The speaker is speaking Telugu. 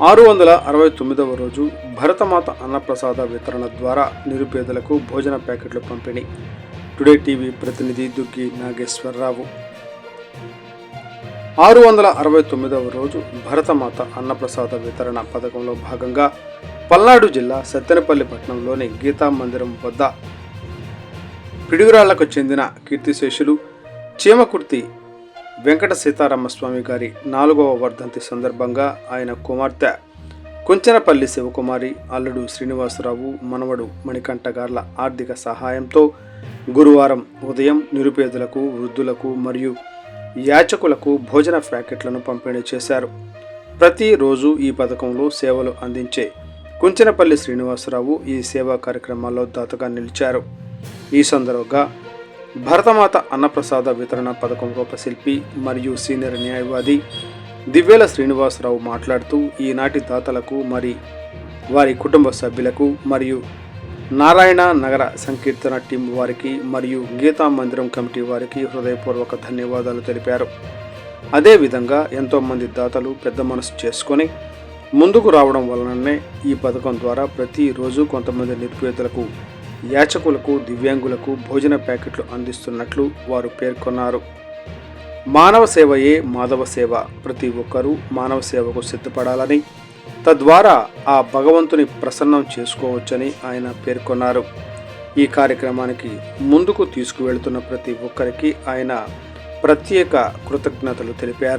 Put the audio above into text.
669వ రోజు భరతమాత అన్నప్రసాద వితరణ ద్వారా నిరుపేదలకు భోజన ప్యాకెట్లు పంపిణీ. టుడే టీవీ ప్రతినిధి దుగ్గి నాగేశ్వరరావు. 669వ రోజు భరతమాత అన్నప్రసాద వితరణ పథకంలో భాగంగా పల్నాడు జిల్లా సత్తెనపల్లి పట్టణంలోని గీతా మందిరం వద్ద పిడుగురాళ్లకు చెందిన కీర్తిశేషులు చీమకుర్తి వెంకట సీతారామస్వామి గారి 4వ వర్ధంతి సందర్భంగా ఆయన కుమార్తె కుంచెనపల్లి శివకుమారి, అల్లుడు శ్రీనివాసరావు, మనవడు మణికంఠ గార్ల ఆర్థిక సహాయంతో గురువారం ఉదయం నిరుపేదలకు, వృద్ధులకు మరియు యాచకులకు భోజన ప్యాకెట్లను పంపిణీ చేశారు. ప్రతిరోజు ఈ పథకంలో సేవలు అందించే కుంచెనపల్లి శ్రీనివాసరావు ఈ సేవా కార్యక్రమాల్లో దాతగా నిలిచారు. ఈ సందర్భంగా భరతమాత అన్నప్రసాద వితరణ పథకం రూపశిల్పి మరియు సీనియర్ న్యాయవాది దివ్వేల శ్రీనివాసరావు మాట్లాడుతూ, ఈనాటి దాతలకు మరి వారి కుటుంబ సభ్యులకు మరియు నారాయణ నగర సంకీర్తన టీం వారికి మరియు గీతా మందిరం కమిటీ వారికి హృదయపూర్వక ధన్యవాదాలు తెలిపారు. అదేవిధంగా ఎంతోమంది దాతలు పెద్ద మనసు చేసుకొని ముందుకు రావడం వలననే ఈ పథకం ద్వారా ప్రతిరోజు కొంతమంది నిరుపేదలకు, యాచకులకు, దివ్యాంగులకు భోజన ప్యాకెట్లు అందిస్తున్నట్లు వారు పేర్కొన్నారు. మానవ సేవయే మాధవ సేవ. ప్రతి ఒక్కరూ మానవ సేవకు సిద్ధపడాలని, తద్వారా ఆ భగవంతుని ప్రసన్నం చేసుకోవచ్చని ఆయన పేర్కొన్నారు. ఈ కార్యక్రమానికి ముందుకు తీసుకువెళ్తున్న ప్రతి ఒక్కరికి ఆయన ప్రత్యేక కృతజ్ఞతలు తెలిపారు.